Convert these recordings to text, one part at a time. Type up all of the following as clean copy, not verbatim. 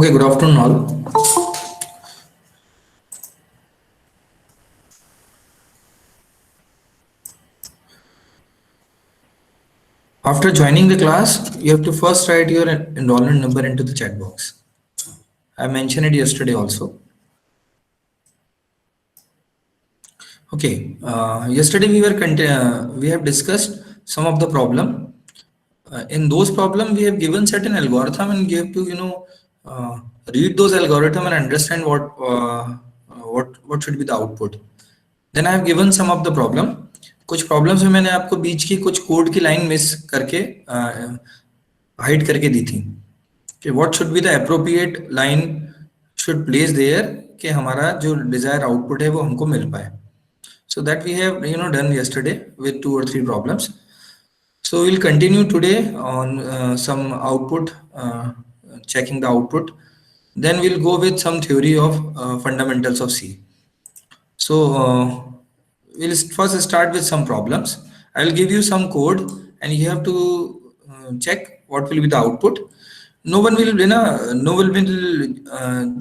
Okay, good afternoon all. After joining the class, you have to first write your enrollment number into the chat box. I mentioned it yesterday also. Okay, yesterday we have discussed some of the problem. In those problem, we have given certain algorithm and you have to uh, read those algorithm and understand what should be the output. Then I have given some of the problem. कुछ problems में मैंने आपको बीच की कुछ code की line miss करके hide करके दी थी कि what should be the appropriate line should place there कि हमारा जो डिजायर आउटपुट है वो हमको मिल पाए. So that we have done yesterday with 2 or 3 problems. So we'll continue today on some output, checking the output. Then we'll go with some theory of fundamentals of C. So we'll first start with some problems. I will give you some code and you have to check what will be the output. No one will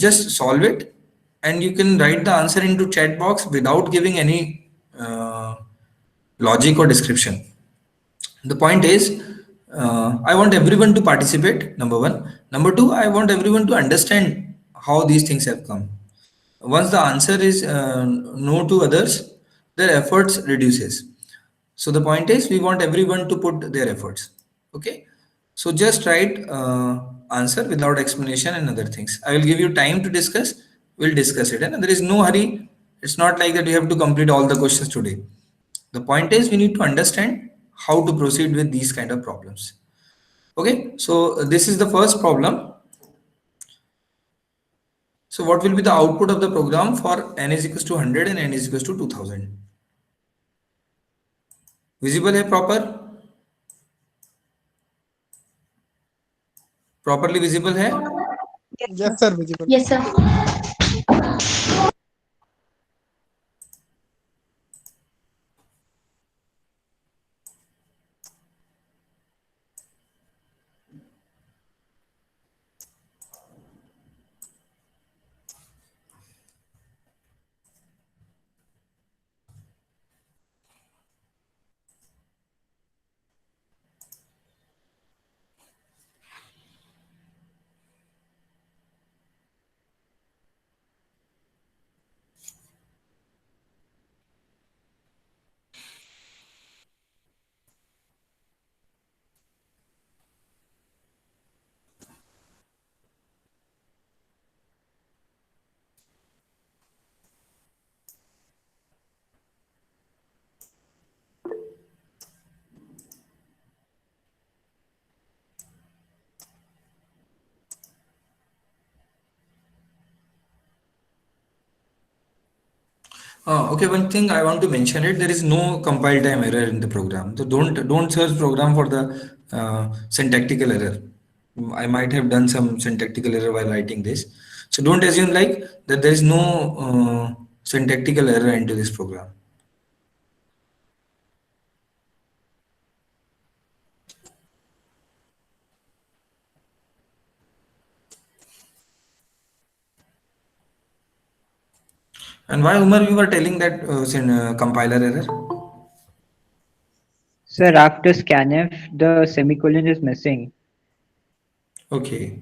just solve it and you can write the answer into chat box without giving any logic or description. The point is, I want everyone to participate, number one. Number two, I want everyone to understand how these things have come. Once the answer is no to others, their efforts reduces. So the point is, we want everyone to put their efforts. Okay. So just write answer without explanation and other things. I will give you time to discuss. We'll discuss it, and there is no hurry. It's not like that you have to complete all the questions today. The point is, we need to understand how to proceed with these kind of problems. Okay. So this is the first problem. So what will be the output of the program for n is equals to 100 and n is equals to 2000? Visible है proper? Properly visible है? Yes, sir, visible. Yes, sir. Okay, one thing I want to mention it, there is no compile time error in the program. So don't search program for the syntactical error. I might have done some syntactical error while writing this. So don't assume like that there is no syntactical error into this program. And why, Umar, you were telling that compiler error? Sir, after scanf, the semicolon is missing. Okay.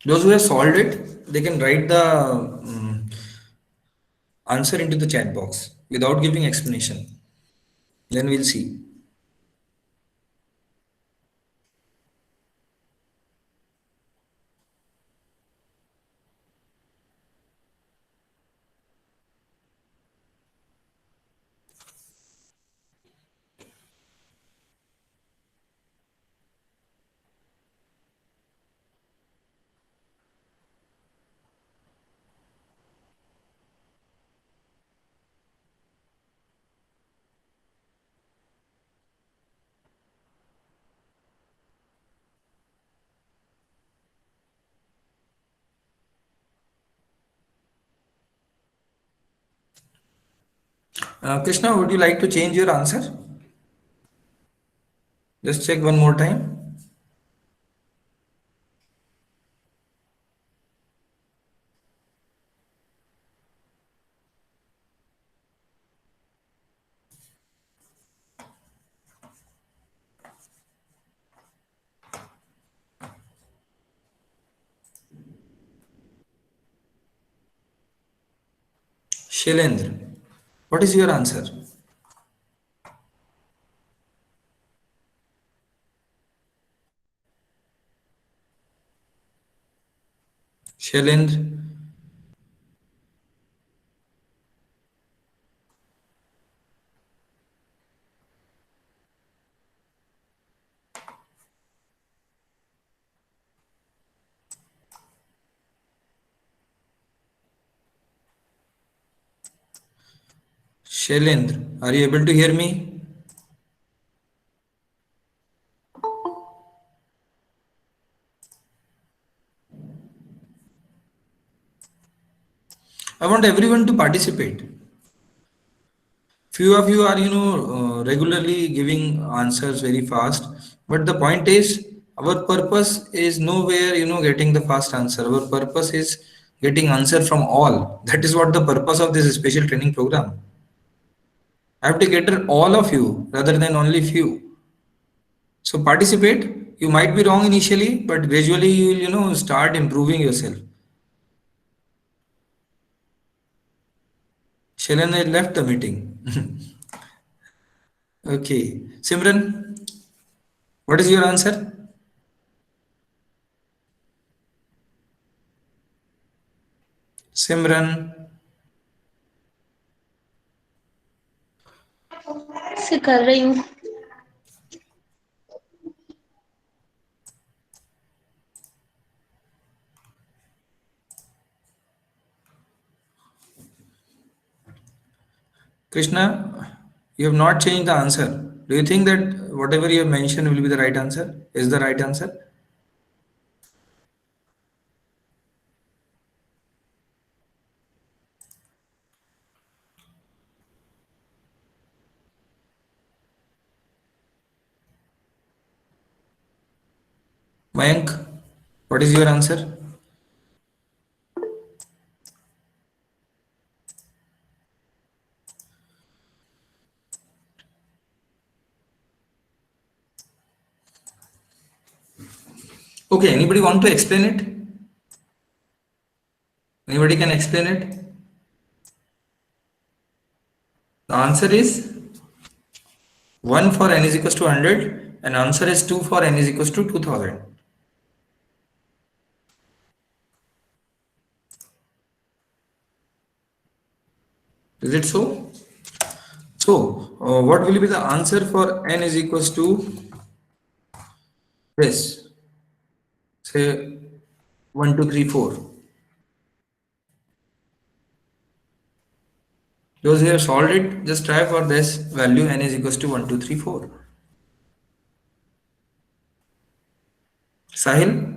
Those who have solved it, they can write the answer into the chat box without giving explanation. Then we'll see. Krishna, would you like to change your answer? Just check one more time. Shailendra, what is your answer? Shailendra, Shailendra, are you able to hear me? I want everyone to participate. Few of you are, regularly giving answers very fast, but the point is, our purpose is nowhere, getting the fast answer. Our purpose is getting answer from all. That is what the purpose of this special training program. I have to cater all of you rather than only few. So participate. You might be wrong initially, but gradually you will, start improving yourself. Shalana left the meeting. Okay. Simran, what is your answer? Simran. से कर रही हूँ. Krishna, you have not changed the answer. Do you think that whatever you have mentioned will be the right answer? Is the right answer? Mayank, what is your answer? Okay, anybody want to explain it? Anybody can explain it? The answer is 1 for n is equals to 100 and answer is 2 for n is equals to 2000. Is it so? So, what will be the answer for n is equals to this? Say 1, 2, 3, 4. Those who have solved it, just try for this value n is equals to 1, 2, 3, 4. Sahil?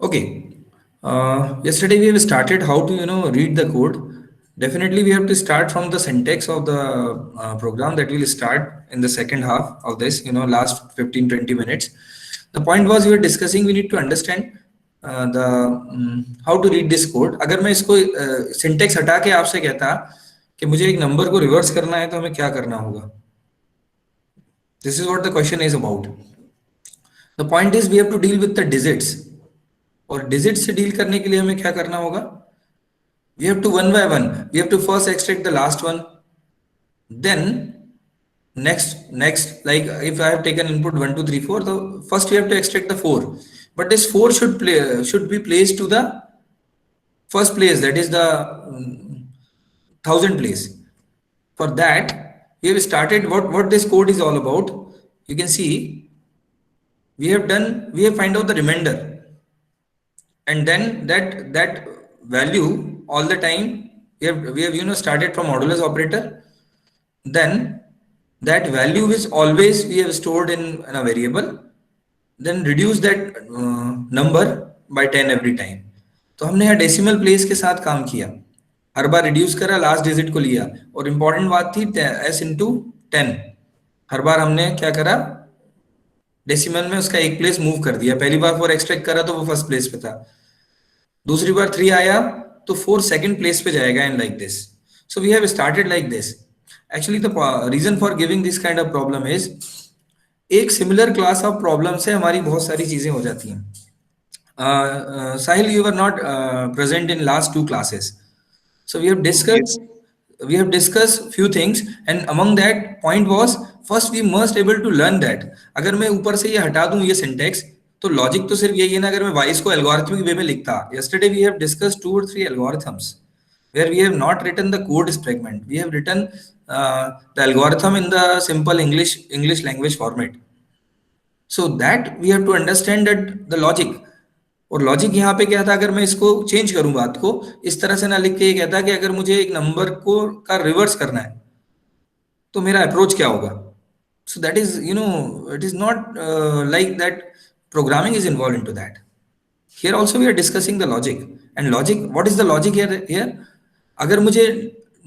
Okay. Yesterday we have started how to read the code. Definitely we have to start from the syntax of the program that will start in the second half of this last 15-20 minutes. The point was we were discussing we need to understand the how to read this code. अगर मैं इसको syntax हटा के आपसे कहता कि मुझे एक नंबर को रिवर्स करना है तो हमें क्या करना होगा? This is what the question is about. The point is we have to deal with the digits. और डिजिट से डील करने के लिए हमें क्या करना होगा? We have to one by one. We have to first extract the last one. Then next, like if I have taken input 1, 2, 3, 4, the first we have to extract the 4. But this 4 should be placed to the first place, that is the 1000 place. For that, we have started what this code is all about. You can see we have find out the remainder, and then that value all the time we have started from modulus operator. Then that value is always we have stored in a variable, then reduce that number by 10 every time. तो हमने यहाँ decimal place के साथ काम किया, हर बार reduce करा, last digit को लिया, और इंपॉर्टेंट बात थी s इंटू 10, हर बार हमने क्या करा, डेसिमल में उसका एक प्लेस मूव कर दिया. पहली बार 4 एक्सट्रैक्ट करा तो वो फर्स्ट प्लेस पे था, दूसरी बार 3 आया तो 4 सेकंड प्लेस पे जाएगा, and like this. So we have started like this. Actually the reason for giving this kind of problem is, एक सिमिलर क्लास ऑफ प्रॉब्लम से हमारी बहुत सारी चीजें हो जाती हैं. Sahil, you were not present in last 2 classes, so we have discussed few things, and among that point was, first we must able to learn that अगर मैं ऊपर से ये हटा दूं ये सिंटेक्स, तो लॉजिक तो सिर्फ यही है ना. अगर मैं वाइस को एल्गोरिथमिक वे में लिखता, yesterday we have discussed 2 or 3 algorithms where we have not written the code fragment, we have written the algorithm in the simple English language format. So that we have to understand that the logic. और logic यहाँ पे क्या था, अगर मैं इसको change करूं बात को, इस तरह से ना लिख के ये कहता कि अगर मुझे एक नंबर को का रिवर्स करना है तो मेरा अप्रोच क्या होगा. So that is it is not like that programming is involve into that. Here also we are discussing the logic, and logic, what is the logic here. अगर मुझे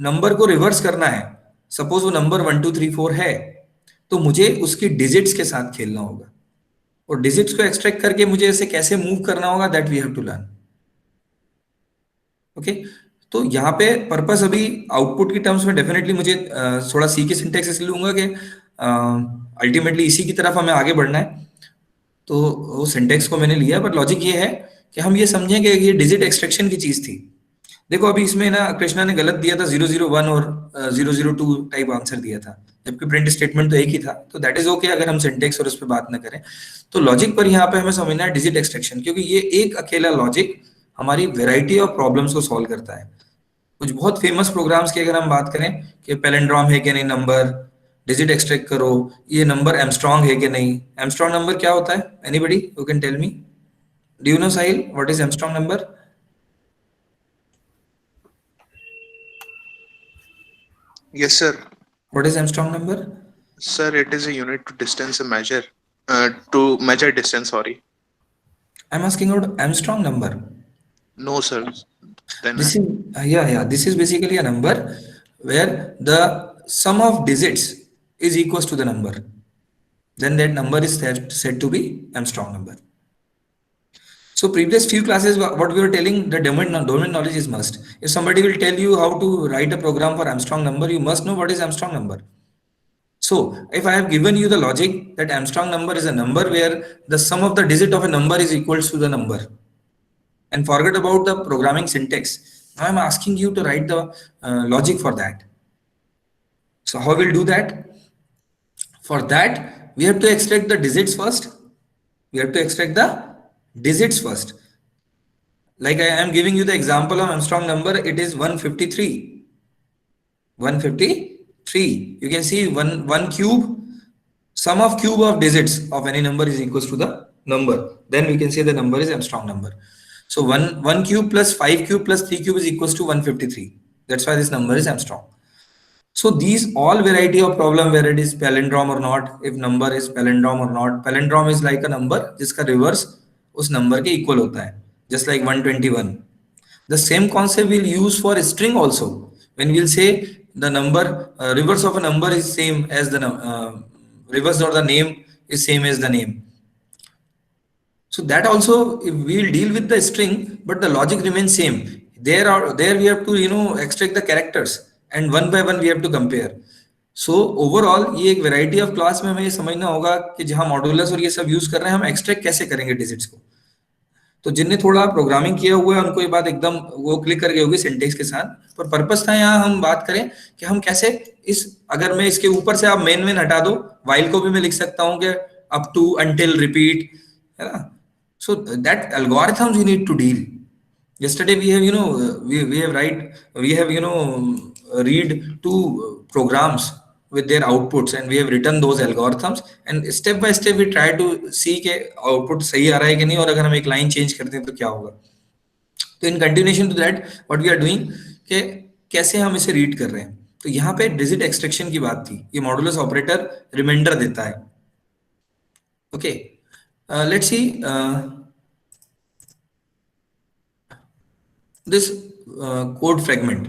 नंबर को रिवर्स करना है, सपोज वो number 1, 2, 3, 4 है, तो मुझे उसकी डिजिट्स के साथ खेलना होगा, और डिजिट्स को एक्सट्रैक्ट करके मुझे इसे कैसे मूव करना होगा, that we have to learn. Okay, तो यहाँ पे पर्पस अभी आउटपुट की टर्म्स में डेफिनेटली मुझे थोड़ा सी की सिंटेक्स इसलिए लूंगा कि अल्टीमेटली इसी की तरफ हमें आगे बढ़ना है, तो वो सिंटेक्स को मैंने लिया. बट लॉजिक ये है कि हम ये समझें कि ये डिजिट एक्सट्रैक्शन की चीज थी. देखो अभी इसमें ना कृष्णा ने गलत दिया था, 001 और 002 टाइप आंसर दिया था, जबकि प्रिंट स्टेटमेंट तो एक ही था. तो दैट इज ओके अगर हम सिंटेक्स और उस पर बात ना करें. तो लॉजिक पर यहाँ पे हमें समझना है डिजिट एक्सट्रैक्शन, क्योंकि ये एक अकेला लॉजिक हमारी वेराइटी ऑफ प्रॉब्लम्स को सॉल्व करता है. कुछ बहुत फेमस प्रोग्राम्स की अगर हम बात करें कि पैलिंड्रोम है कि नहीं, नंबर डिजिट एक्सट्रैक्ट करो, ये नंबर एमस्ट्रॉन्ग है कि नहीं. एमस्ट्रॉन्ग नंबर क्या होता है, anybody who can tell me? Do you know Sahil, what is Armstrong number? Yes, sir. What is Armstrong number? Sir, it is a unit to distance a measure. To measure distance, sorry. I'm asking about Armstrong number. No, sir. Then This is this is basically a number where the sum of digits is equals to the number. Then that number is said to be Armstrong number. So previous few classes, what we were telling, the domain knowledge is must. If somebody will tell you how to write a program for Armstrong number, you must know what is Armstrong number. So if I have given you the logic that Armstrong number is a number where the sum of the digit of a number is equals to the number, and forget about the programming syntax, now I'm asking you to write the logic for that. So how we'll do that? For that, we have to extract the digits first. We have to extract the digits first. Like I am giving you the example of Armstrong number, it is 153. 153. You can see one cube, sum of cube of digits of any number is equals to the number. Then we can say the number is Armstrong number. So 1 cube plus 5 cube plus 3 cube is equals to 153. That's why this number is Armstrong. So these all variety of problem where it is palindrome or not, if number is palindrome or not. Palindrome is like a number जिसका reverse उस number के equal होता है, just like 121. The same concept we'll use for string also. When we'll say the number reverse of a number is same as the reverse or the name is same as the name. So that also if we'll deal with the string, but the logic remains same. There we have to extract the characters and one by one we have to compare. So overall ये एक variety of class में हमें ये समझना होगा कि जहाँ modulus और ये सब यूज कर रहे हैं हम एक्सट्रैक्ट कैसे करेंगे डिजिट्स को. तो जिनने थोड़ा प्रोग्रामिंग किया हुआ है उनको ये बात एकदम वो क्लिक कर गई होगी सिंटेक्स के साथ, पर पर्पस था यहाँ हम बात करें कि हम कैसे इस, अगर मैं इसके ऊपर से आप मेन हटा दो, वाइल को भी मैं लिख सकता हूँ कि अप टू, अनटिल, रिपीट, है ना? So that algorithms you need to deal. Yesterday we have, we have read two programs with their outputs and we have written those algorithms and step by step we try to see के output सही आ रहा है कि नहीं, और अगर हम एक लाइन चेंज करते हैं तो क्या होगा. तो in continuation to that what we are doing कि कैसे हम इसे रीड कर रहे हैं. तो यहाँ पे डिजिट एक्सट्रैक्शन की बात थी. ये मॉडुलस ऑपरेटर रिमाइंडर देता है. Okay, let's see this code fragment,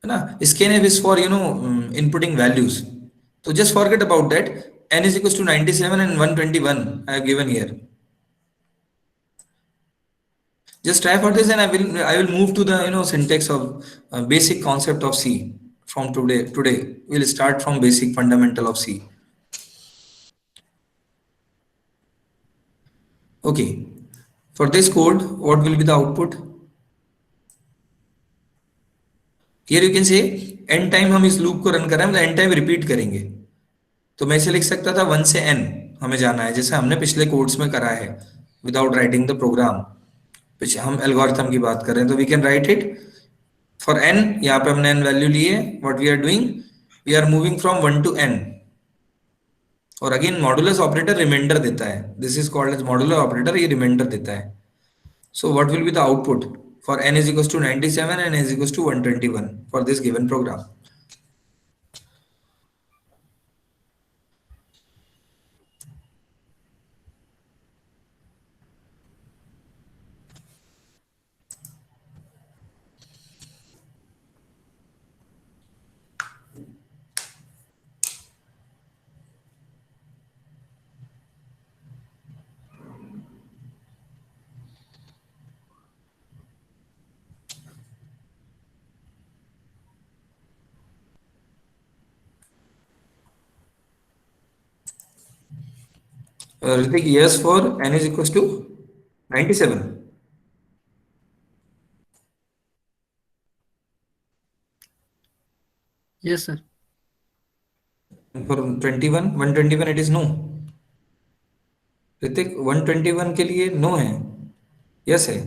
है ना? scanf is for inputting values. So just forget about that. N is equals to 97 and 121 I have given here. Just try for this and I will move to the syntax of basic concept of C. From today we'll start from basic fundamental of C. Okay, for this code what will be the output? Here you can say n time हम इस loop को run कर रहे हैं, मतलब n time repeat करेंगे. तो मैं इसे लिख सकता था 1 से n हमें जाना है, जैसे हमने पिछले कोड्स में करा है विदाउट राइटिंग द प्रोग्राम. हम एल्गोरिथम की बात कर रहे हैं तो we can write it for n. यहाँ पे हमने n वैल्यू ली है. What we are doing, we are moving from 1 to n. और अगेन मॉडुलस ऑपरेटर रिमाइंडर देता है. This is called as modulus operator. ये रिमाइंडर देता है. So what will be the output for n is equals to 97 and n is equals to 121 for this given program? Ritik, yes for n is equals to 97. Yes, sir. For 21, 121 it is no. Ritik, 121 के लिए no है, yes है.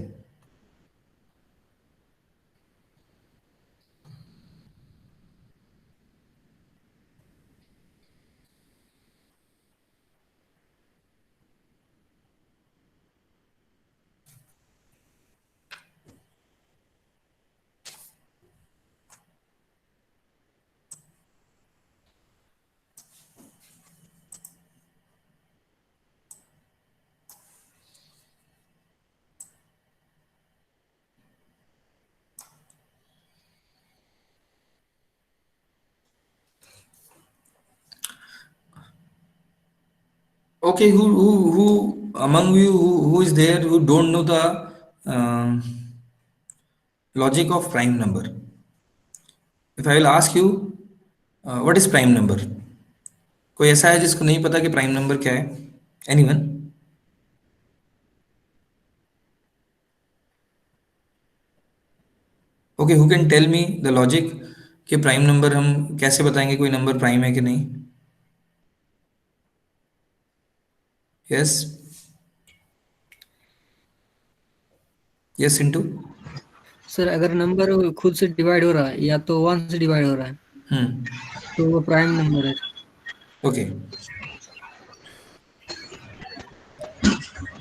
Okay, who among you who is there who don't know the logic of prime number? If I will ask you what is prime number? कोई ऐसा है जिसको नहीं पता कि प्राइम नंबर क्या है? Anyone? Okay, who can tell me the logic कि प्राइम नंबर हम कैसे बताएंगे कोई नंबर प्राइम है कि नहीं? Yes. Yes, into. सर अगर नंबर खुद से डिवाइड हो रहा है या तो 1 से डिवाइड हो रहा है तो वो प्राइम नंबर है. ओके,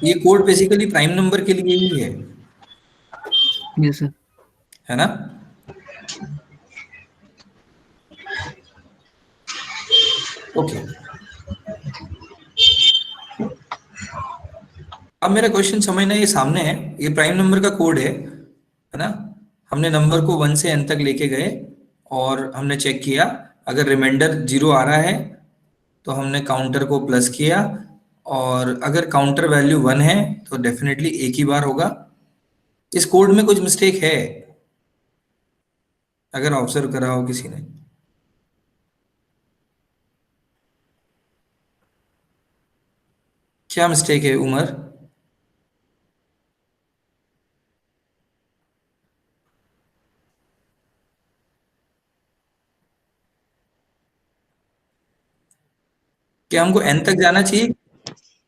ये कोड बेसिकली प्राइम नंबर के लिए ही है यस सर. है ना? ओके, अब मेरा क्वेश्चन समझना, ये सामने है, ये प्राइम नंबर का कोड है ना? हमने नंबर को 1 से n तक लेके गए और हमने चेक किया, अगर रिमाइंडर 0 आ रहा है तो हमने काउंटर को प्लस किया, और अगर काउंटर वैल्यू 1 है तो डेफिनेटली एक ही बार होगा. इस कोड में कुछ मिस्टेक है अगर ऑब्जर्व करा हो किसी ने? क्या मिस्टेक है उमर? क्या हमको n तक जाना चाहिए?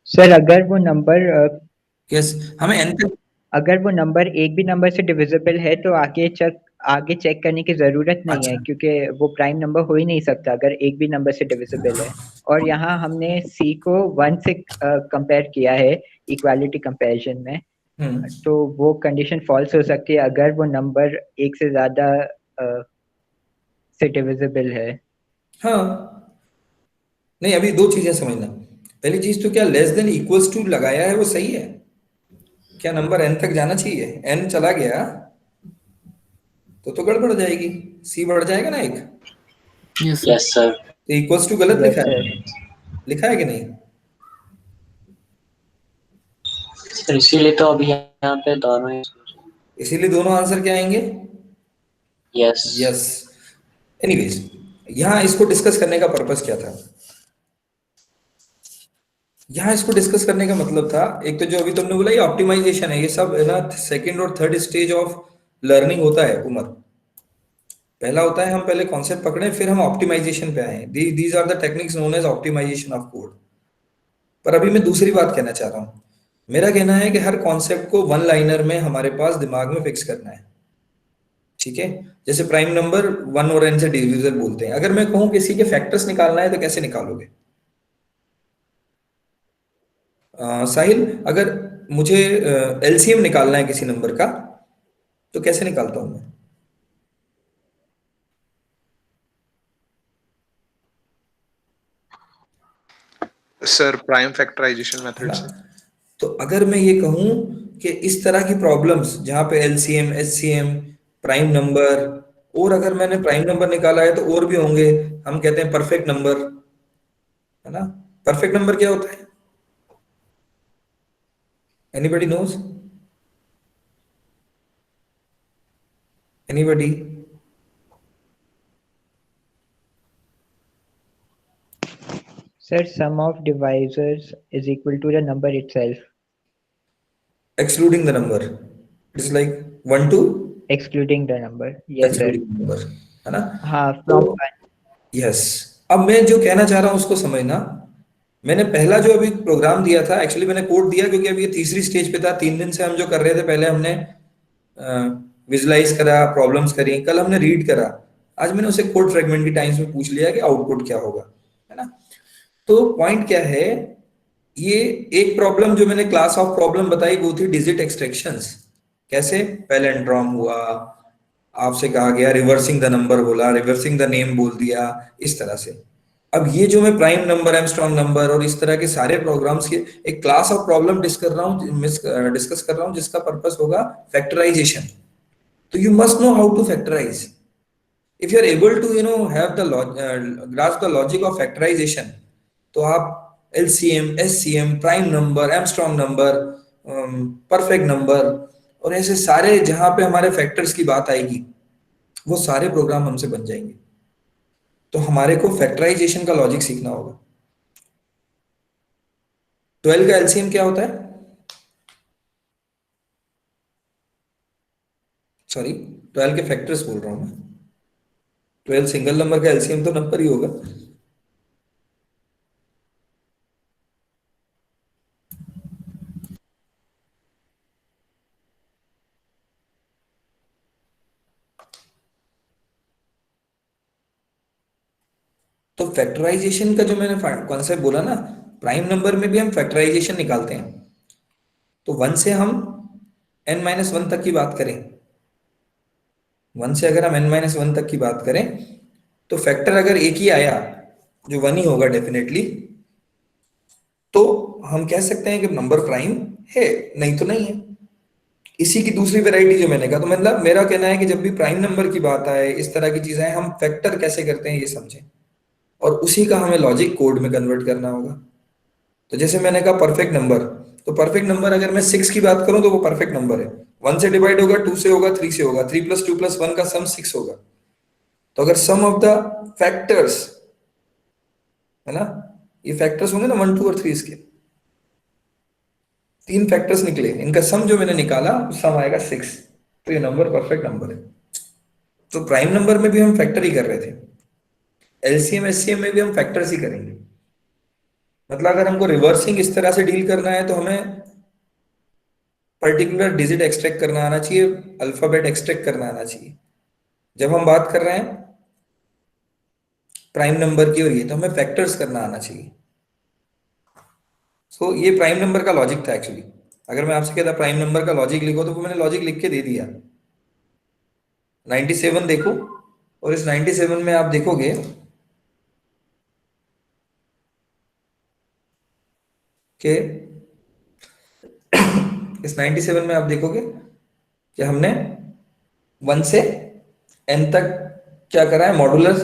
सर अगर वो नंबर यस, हमें n तक, अगर वो नंबर एक भी नंबर से डिविजिबल है तो आगे चेक करने की जरूरत नहीं है, अच्छा क्योंकि वो प्राइम नंबर हो ही नहीं सकता अगर एक भी नंबर से डिविजिबल है। और यहाँ हमने सी को 1 से कंपेयर किया है इक्वालिटी कंपैरिजन में, तो वो कंडीशन फॉल्स हो सकती है अगर वो नंबर एक से ज्यादा से डिविजिबल है। हाँ, नहीं अभी दो चीजें समझना। पहली चीज तो क्या लेस देन इक्वल्स टू लगाया है वो सही है? क्या नंबर n तक जाना चाहिए? n चला गया तो गड़बड़ जाएगी, c बढ़ जाएगा ना एक। Yes sir. Yes sir. तो इक्वल्स टू गलत यस लिखा है, सर। लिखा है कि नहीं? सर इसीलिए तो अभी यहाँ पे दोनों ही। इसीलिए दोनों आंसर क्या आएंगे? यस। यस। एनीवेज, यहाँ इसको डिस्कस करने का पर्पस क्या था? यहाँ इसको डिस्कस करने का मतलब था, एक तो जो अभी तुमने बोला ये ऑप्टिमाइजेशन है, ये सब है ना सेकंड और थर्ड स्टेज ऑफ लर्निंग होता है उमर। पहला होता है हम पहले कॉन्सेप्ट पकड़े फिर हम ऑप्टिमाइजेशन पे आए। These are the techniques known as optimisation of code. पर अभी मैं दूसरी बात कहना चाह रहा हूँ। मेरा कहना है कि हर कॉन्सेप्ट को वन लाइनर में हमारे पास दिमाग में फिक्स करना है, ठीक है? जैसे प्राइम नंबर 1 और n से डिविजिबल बोलते हैं, अगर मैं कहूँ किसी के फैक्टर्स निकालना है तो कैसे निकालोगे? साहिल, अगर मुझे एलसीएम निकालना है किसी नंबर का तो कैसे निकालता हूं मैं? सर प्राइम फैक्टराइजेशन है मेथड ना? से। तो अगर मैं ये कहूं कि इस तरह की प्रॉब्लम्स जहां पे एलसीएम एचसीएम प्राइम नंबर, और अगर मैंने प्राइम नंबर निकाला है तो और भी होंगे, हम कहते हैं परफेक्ट नंबर, है ना? परफेक्ट नंबर क्या होता है? Anybody knows? Anybody? Sir sum of divisors is equal to the number itself, excluding the number, it's like 1 to excluding the number. Yes sir. Excluding number, है ना? हाँ, तो from 1. यस, अब मैं जो कहना चाह रहा हूं उसको समझना। मैंने पहला जो अभी प्रोग्राम दिया था, एक्चुअली मैंने कोड दिया क्योंकि अभी ये तीसरी स्टेज पे था। 3 दिन से हम जो कर रहे थे, पहले हमने विजुलाइज करा, प्रॉब्लम्स करी, कल हमने रीड करा, आज मैंने उसे कोड फ्रेगमेंट की टाइम्स में पूछ लिया कि आउटपुट क्या होगा, है ना? तो पॉइंट क्या है, ये एक प्रॉब्लम जो मैंने क्लास ऑफ प्रॉब्लम बताई वो थी डिजिट एक्सट्रैक्शंस। कैसे? पैलेंड्रोम हुआ, आपसे कहा गया रिवर्सिंग द नंबर बोला, रिवर्सिंग द नेम बोल दिया, इस तरह से। अब ये जो मैं प्राइम नंबर, एमस्ट्रॉन्ग नंबर और इस तरह के सारे प्रोग्राम्स के एक क्लास ऑफ प्रॉब्लम डिस्कस कर रहा हूँ जिसका पर्पस होगा फैक्टराइजेशन। तो you must know how to factorise. If you are able to have the grasp the logic of factorisation, तो आप LCM, HCM, prime number, Armstrong number, perfect number और ऐसे सारे जहां पे हमारे फैक्टर्स की बात आएगी वो सारे प्रोग्राम हमसे बन जाएंगे। तो हमारे को फैक्टराइजेशन का लॉजिक सीखना होगा। 12 का एलसीएम क्या होता है? सॉरी, 12 के फैक्टर्स बोल रहा हूं मैं। 12 सिंगल नंबर का एलसीएम तो नंबर ही होगा। तो फैक्टराइजेशन का जो मैंने कॉन्सेप्ट बोला ना, प्राइम नंबर में भी हम फैक्टराइजेशन निकालते हैं। तो 1 से हम n-1 तक की बात करें, 1 से अगर हम n-1 तक की बात करें तो फैक्टर अगर एक ही आया, जो 1 ही होगा डेफिनेटली, तो हम कह सकते हैं कि नंबर प्राइम है, नहीं तो नहीं है। इसी की दूसरी वैरायटी जो मैंने कहा, तो मतलब मेरा कहना है कि जब भी प्राइम नंबर की बात आए, इस तरह की चीजें हम फैक्टर कैसे करते हैं ये समझें, और उसी का हमें लॉजिक कोड में कन्वर्ट करना होगा। तो जैसे मैंने कहा परफेक्ट नंबर, तो परफेक्ट नंबर अगर मैं 6 की बात करूं तो वो परफेक्ट नंबर है। 1 से डिवाइड होगा, 2 से होगा, 3 से होगा, 3 + 2 + 1 का सम 6 होगा। तो अगर सम ऑफ द फैक्टर्स, है ना, ये फैक्टर्स होंगे ना 1, 2 और 3, इसके 3 फैक्टर्स निकले, इनका सम जो मैंने निकाला सम आएगा 6। तो ये नंबर परफेक्ट नंबर है। तो प्राइम नंबर में भी हम फैक्टर ही कर रहे थे, एलसीएम एचसीएम में भी हम फैक्टर्स ही करेंगे। मतलब अगर हमको रिवर्सिंग इस तरह से डील करना है तो हमें पर्टिकुलर डिजिट एक्सट्रैक्ट करना आना चाहिए, अल्फाबेट एक्सट्रैक्ट करना आना चाहिए। जब हम बात कर रहे हैं प्राइम नंबर की और ये, तो हमें फैक्टर्स करना आना चाहिए। सो ये प्राइम नंबर का लॉजिक था एक्चुअली। अगर मैं आपसे कहता प्राइम नंबर का लॉजिक लिखो, तो वो मैंने लॉजिक लिख के दे दिया। 97 देखो, और इस 97 में आप देखोगे कि इस 97 में आप देखोगे कि हमने 1 से n तक क्या करा है, मॉडुलस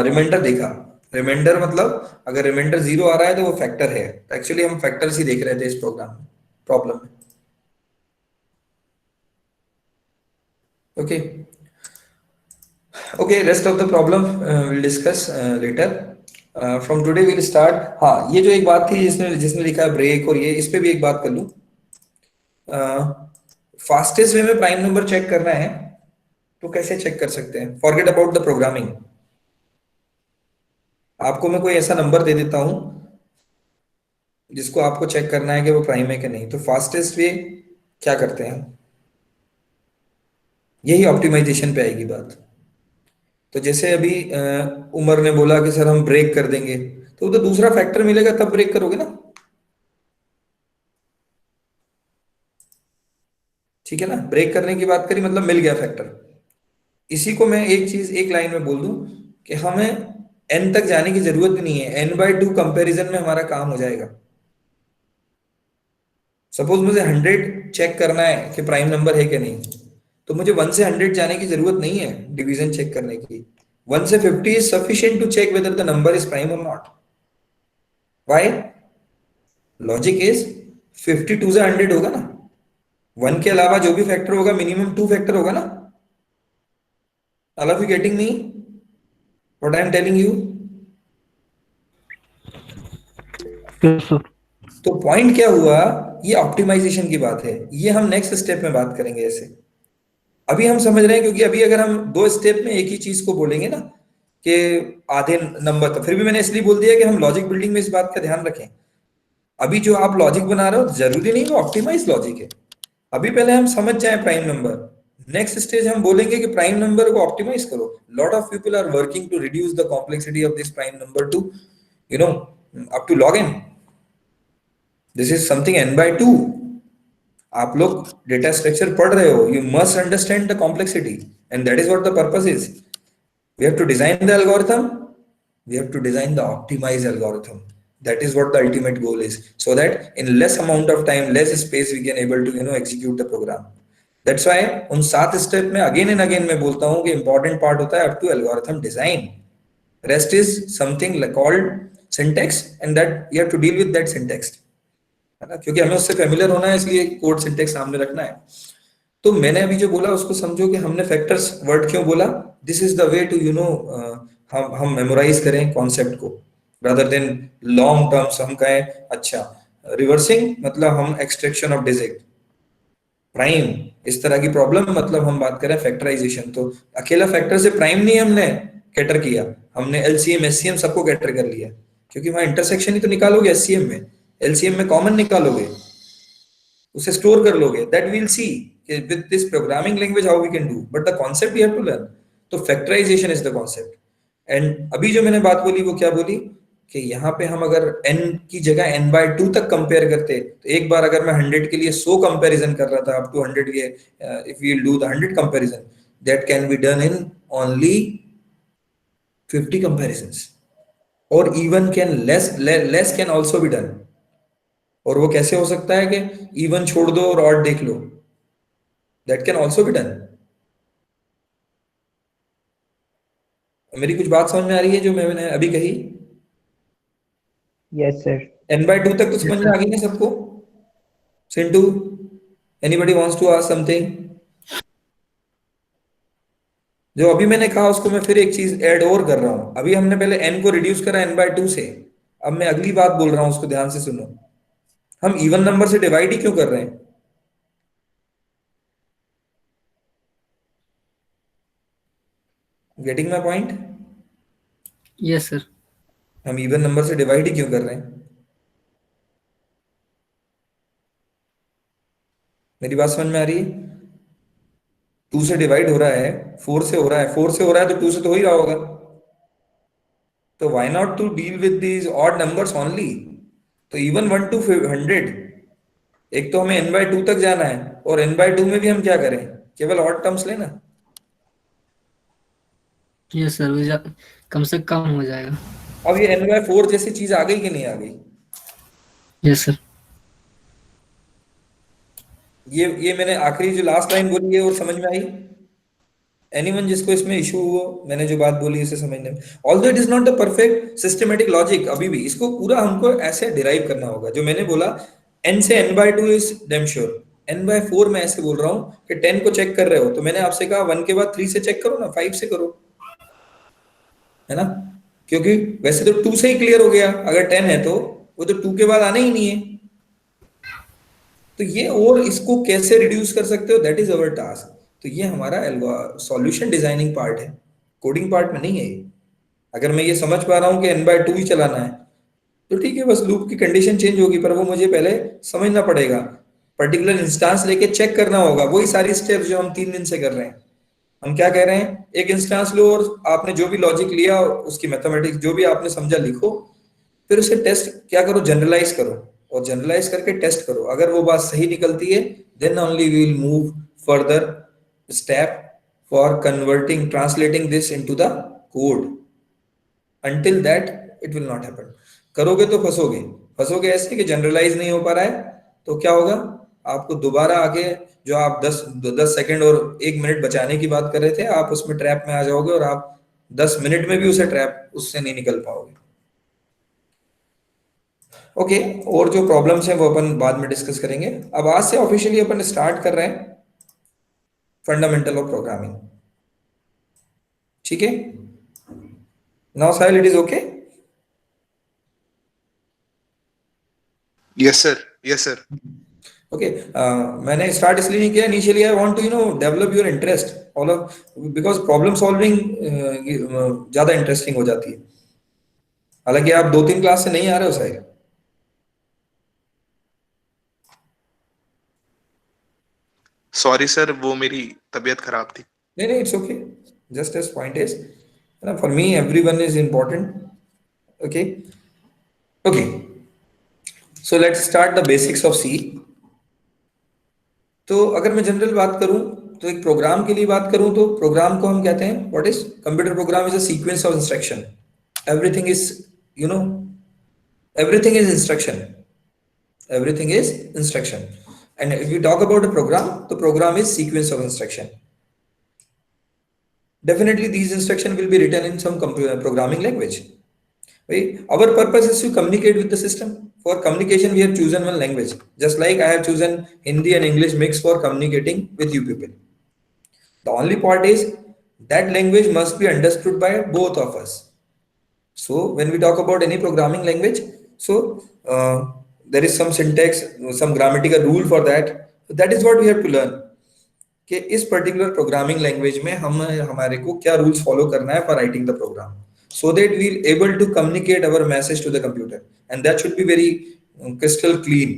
रिमाइंडर देखा। रिमाइंडर मतलब अगर रिमाइंडर 0 आ रहा है तो वो फैक्टर है। तो एक्चुअली हम फैक्टर्स ही देख रहे थे इस प्रोग्राम में, प्रॉब्लम में। Okay okay, rest of the problem will discuss later. From today will start. हाँ, ये जो एक बात थी जिसने जिसने लिखा है ब्रेक और ये, इस पे भी एक बात कर लूं। फास्टेस्ट वे में प्राइम नंबर चेक करना है तो कैसे चेक कर सकते हैं? Forget about the programming. आपको मैं कोई ऐसा नंबर दे देता हूं जिसको आपको चेक करना है कि वो प्राइम है कि नहीं, तो फास्टेस्ट वे क्या करते हैं? यही ऑप्टिमाइजेशन पे आएगी बात। तो जैसे अभी उमर ने बोला कि सर हम ब्रेक कर देंगे, तो उधर दूसरा फैक्टर मिलेगा तब ब्रेक करोगे ना, ठीक है ना? ब्रेक करने की बात करी मतलब मिल गया फैक्टर। इसी को मैं एक चीज एक लाइन में बोल दूं कि हमें n तक जाने की जरूरत नहीं है, n/2 कंपैरिजन में हमारा काम हो जाएगा। सपोज मुझे 100 चेक करना है कि प्राइम नंबर है कि नहीं, तो मुझे 1 से 100 जाने की जरूरत नहीं है डिवीजन चेक करने की। 1 से 50 is sufficient to check whether the number is prime और नॉट। व्हाई? लॉजिक इज 52 से 100 होगा ना, 1 के अलावा जो भी फैक्टर होगा मिनिमम 2 फैक्टर होगा ना। All of you getting me what I am telling you? Yes sir. तो पॉइंट क्या हुआ, ये ऑप्टिमाइजेशन की बात है। ये हम नेक्स्ट स्टेप में बात करेंगे ऐसे। अभी हम समझ रहे हैं क्योंकि अभी अगर हम दो स्टेप में एक ही चीज को बोलेंगे ना कि आधे नंबर, तो फिर भी मैंने इसलिए बोल दिया कि हम लॉजिक बिल्डिंग में इस बात का ध्यान रखें। अभी जो आप लॉजिक बना रहे हो जरूरी नहीं वो ऑप्टिमाइज लॉजिक है। अभी पहले हम समझ जाए प्राइम नंबर, नेक्स्ट स्टेज हम बोलेंगे कि प्राइम नंबर को ऑप्टिमाइज करो। Lot of people are working to reduce the complexity of this prime number to you know up to log n। This is something n/2। आप लोग data structure पढ़ रहे हो, you must understand the complexity and that is what the purpose is. We have to design the algorithm, we have to design the optimized algorithm. That is what the ultimate goal is, so that in less amount of time, less space, we can able to execute the program. That's why उन 7 step में again and again मैं बोलता हूँ कि important part होता है up to algorithm design. Rest is something called syntax and that you have to deal with that syntax, है ना? क्योंकि हमें उससे फेमिलियर होना है, इसलिए कोड सिंटेक्स सामने रखना है। तो मैंने अभी जो बोला उसको समझो कि हमने फैक्टर्स वर्ड क्यों बोला। This is the way to हम मेमोराइज करें कॉन्सेप्ट को, रादर देन लॉन्ग टर्म्स हम कहें अच्छा रिवर्सिंग मतलब हम एक्सट्रैक्शन ऑफ डिजिट, प्राइम इस तरह की प्रॉब्लम मतलब हम बात करें फैक्टराइजेशन। तो अकेला फैक्टर से प्राइम नहीं हमने कैटर किया, हमने एलसीएम एससीएम सबको कैटर कर लिया, क्योंकि वहां इंटरसेक्शन ही तो निकालोगे एससीएम में, एलसीएम में कॉमन निकालोगे, उसे स्टोर कर लोगे। That will see with this programming language how we can do, but the concept you have to learn. तो factorization is the concept. And अभी जो मैंने बात बोली वो क्या बोली कि यहाँ पे हम अगर n की जगह n/2 तक कंपेयर करते, तो एक बार अगर मैं 100 के लिए 100 कंपैरिजन कर रहा था अप टू 100 ये, if we will do the 100 comparison, that can be done in only 50 comparisons, और even can less can also be done. और वो कैसे हो सकता है कि इवन छोड़ दो और ऑड देख लो, that can also be done. मेरी कुछ बात समझ में आ रही है जो मैंने अभी कही? Yes sir. n/2 तक तो समझ में आ गई ना सबको? Sintu, anybody wants to ask something? जो अभी मैंने कहा उसको मैं फिर एक चीज ऐड और कर रहा हूं। अभी हमने पहले n को रिड्यूस करा n/2 से, अब मैं अगली बात बोल रहा हूं, उसको ध्यान से सुनो। हम इवन नंबर से डिवाइड ही क्यों कर रहे हैं? Getting my point? Yes sir. हम इवन नंबर से डिवाइड ही क्यों कर रहे हैं? मेरी बात समझ में आ रही है? 2 से डिवाइड हो रहा है, 4 से हो रहा है, 4 से हो रहा है तो 2 से तो हो ही रहा होगा। तो why not to deal with these odd numbers only? तो even 1 to 100, एक तो हमें n/2 तक जाना है, और n/2 में भी हम क्या करें, केवल ऑड टर्म्स लेना। यस सर, वो कम से कम हो जाएगा। अब ये n/4 जैसी चीज आ गई कि नहीं आ गई? Yes sir. ये मैंने आखिरी जो लास्ट लाइन बोली है वो समझ में आई? एनीवन जिसको इसमें इशू हुआ, मैंने जो बात बोली उसे समझने में। Although it is not the perfect systematic logic, अभी भी इसको पूरा हमको ऐसे डिराइव करना होगा। जो मैंने बोला n से n/2 is damn sure, n/4 मैं ऐसे बोल रहा हूँ कि 10 को चेक कर रहे हो तो मैंने आपसे कहा 1 के बाद 3 से चेक करो ना, 5 से करो, है ना? क्योंकि वैसे तो 2 से ही क्लियर हो गया, अगर 10 है तो वो तो 2 के बाद आना ही नहीं है। तो ये, और इसको कैसे रिड्यूस कर सकते हो, दैट इज अवर टास्क। तो ये हमारा सॉल्यूशन डिजाइनिंग पार्ट है, कोडिंग पार्ट में नहीं है ये। अगर मैं ये समझ पा रहा हूँ कि n/2 ही चलाना है तो ठीक है, बस लूप की कंडीशन चेंज होगी, पर वो मुझे पहले समझना पड़ेगा, पर्टिकुलर इंस्टांस लेके चेक करना होगा। वही सारी स्टेप्स जो हम 3 दिन से कर रहे हैं। हम क्या कह रहे हैं, एक इंस्टांस लो और आपने जो भी लॉजिक लिया उसकी मैथमेटिक्स जो भी आपने समझा लिखो, फिर उसे टेस्ट क्या करो, जनरलाइज करो, और जनरलाइज करके टेस्ट करो। अगर वो बात सही निकलती है then only we will move further step for converting, translating this into the code. Until that it will not happen. करोगे तो फंसोगे, फंसोगे ऐसे कि जनरलाइज नहीं हो पा रहा है तो क्या होगा, आपको दोबारा आके जो आप 10 सेकंड और 1 मिनट बचाने की बात कर रहे थे, आप उसमें ट्रैप में आ जाओगे और आप 10 मिनट में भी उसे ट्रैप उससे नहीं निकल पाओगे। ओके, और जो प्रॉब्लम्स हैं वो अपन बाद में डिस्कस करेंगे। अब आज से ऑफिशियली अपन स्टार्ट कर रहे हैं फंडामेंटल ऑफ प्रोग्रामिंग, ठीक है? Now Sahil, it is okay? Yes, sir. Yes, sir. Okay, मैंने स्टार्ट इसलिए नहीं किया initially, I want to develop your interest all of, because problem solving ज्यादा इंटरेस्टिंग हो जाती है। हालांकि आप 2-3 क्लास से नहीं आ रहे हो साहिल। Sorry, sir. वो मेरी तबीयत खराब थी। नहीं नहीं, it's okay, just as point is, for me everyone is important. Okay okay, so let's start the basics of C. तो अगर मैं जनरल बात करूं तो एक प्रोग्राम के लिए बात करूं तो प्रोग्राम को हम कहते हैं, what is computer program is a sequence of instruction. Everything is you know everything is instruction, everything is instruction. And if we talk about a program, the program is sequence of instruction. Definitely these instruction will be written in some programming language, right? Our purpose is to communicate with the system. For communication we have chosen one language, just like I have chosen Hindi and English mix for communicating with you people. The only part is that language must be understood by both of us. So when we talk about any programming language, so there is some syntax, some grammatical rule for that. So that is what we have to learn, कि इस particular programming language में हम हमारे को क्या rules follow करना है for writing the program, so that we will able to communicate our message to the computer, and that should be very crystal clean,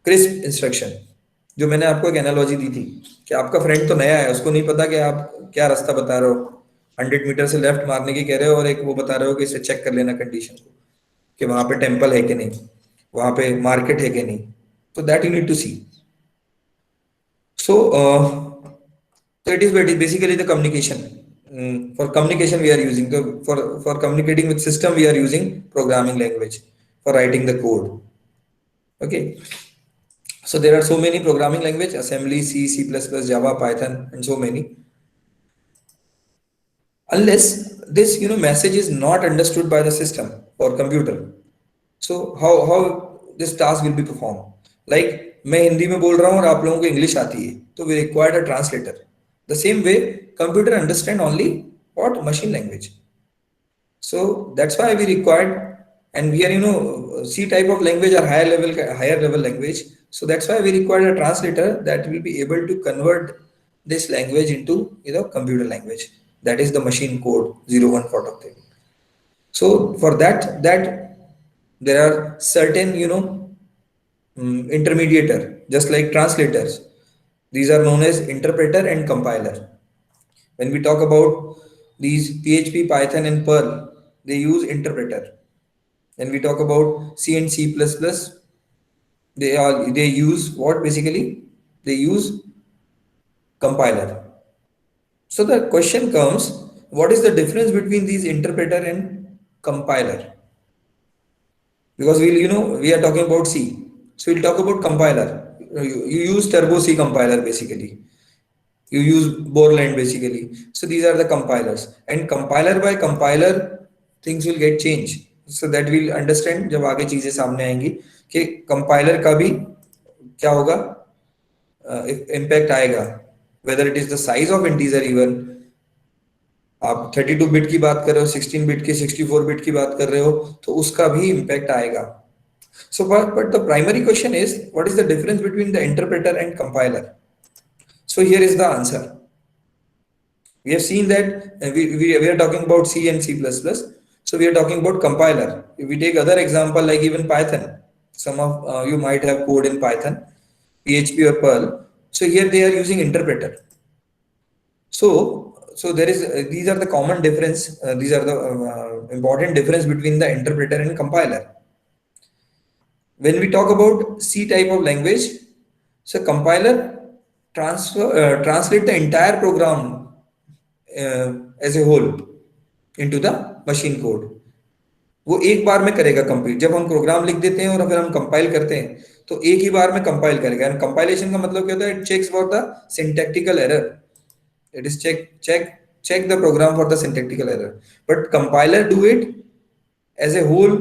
crisp instruction. जो मैंने आपको एक एनालॉजी दी थी कि आपका फ्रेंड तो नया है, उसको नहीं पता कि आप क्या रास्ता बता रहे हो, 100 मीटर से लेफ्ट मारने की कह रहे हो और एक वो बता रहे हो कि इसे चेक कर लेना कंडीशन को, कि वहां पे टेम्पल है कि नहीं, वहां पे मार्केट है कि नहीं। तो that you need to see. So it is basically the communication. For communication we are using for communicating with system we are using programming language for writing the code. Okay, so there are so many programming language: assembly, C, C++, Java, Python, and so many. Unless this message is not understood by the system or computer, so how this task will be performed? Like मैं हिंदी में बोल रहा हूँ और आप लोगों को English आती है, तो we required a translator. The same way computer understand only what machine language. So that's why we required, and we are C type of language or higher level language. So that's why we required a translator that will be able to convert this language into computer language. That is the machine code 01 sort of thing. So for that there are certain intermediator, just like translators. These are known as interpreter and compiler. When we talk about these PHP, Python, and Perl, they use interpreter. When we talk about C and C++, they use what basically? They use compiler. So the question comes, what is the difference between these interpreter and compiler? Because we are talking about C. So we'll talk about compiler. You use Turbo C compiler basically. You use Borland basically. So these are the compilers. And compiler by compiler, things will get changed. So that we'll understand जब आगे चीजें सामने आएंगी कि compiler का भी क्या होगा, impact आएगा. Whether it is the size of integer even, आप 32 बिट की बात कर रहे हो, 16 बिट की, 64 बिट की बात कर रहे हो, तो उसका भी impact आएगा. So but the primary question is, what is the difference between the interpreter and compiler? So here is the answer. We have seen that we are talking about C and C++. So we are talking about compiler. If we take other example like even Python, some of you might have code in Python, PHP or Perl. So here they are using interpreter. So there is these are the common difference. These are the important difference between the interpreter and compiler. When we talk about C type of language, so compiler translate the entire program as a whole into the machine code. वो एक बार में करेगा complete. जब हम programme लिख देते हैं और फिर हम कंपाइल करते हैं तो एक ही बार में कंपाइल करेगा. एंड कंपाइलेशन का मतलब क्या होता है? It checks for the syntactical error. It is check the program for the syntactical error, but compiler do it as a whole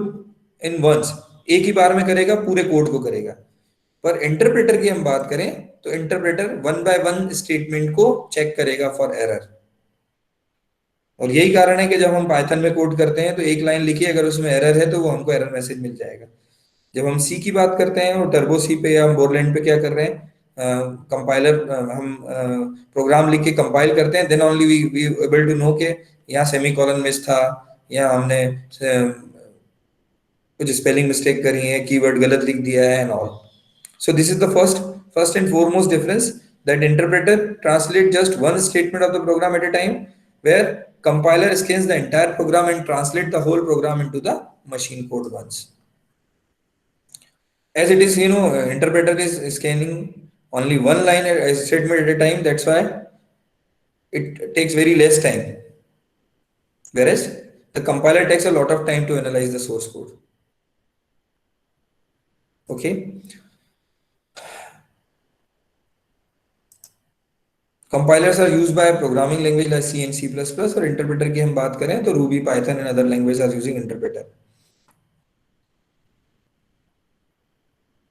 in once. एक ही बार में करेगा, पूरे कोड को करेगा. पर इंटरप्रेटर की हम बात करें तो interpreter one by one statement को चेक करेगा फॉर एरर. और यही कारण है कि जब हम पाइथन में कोड करते हैं तो एक लाइन लिखी, अगर उसमें एरर है तो वो हमको एरर मैसेज मिल जाएगा. जब हम सी की बात करते हैं और टर्बो सी पे या हम बोरलैंड पे क्या कर रहे हैं, कंपाइलर हम प्रोग्राम लिख के कंपाइल करते हैं, then only we able to know के यहाँ सेमीकोलन मिस था, या हमने कुछ स्पेलिंग मिस्टेक करी है, कीवर्ड गलत लिख दिया है and all. So this is the first and foremost difference, that interpreter translate just one statement of the program at a time, where compiler scans the entire program and translate the whole program into the machine code once. As it is, interpreter is scanning only one line statement at a time. That's why it takes very less time, whereas the compiler takes a lot of time to analyze the source code. Okay. Compilers are used by programming language like C and C++. और interpreter की हम बात करें तो Ruby, Python and other languages are using interpreter.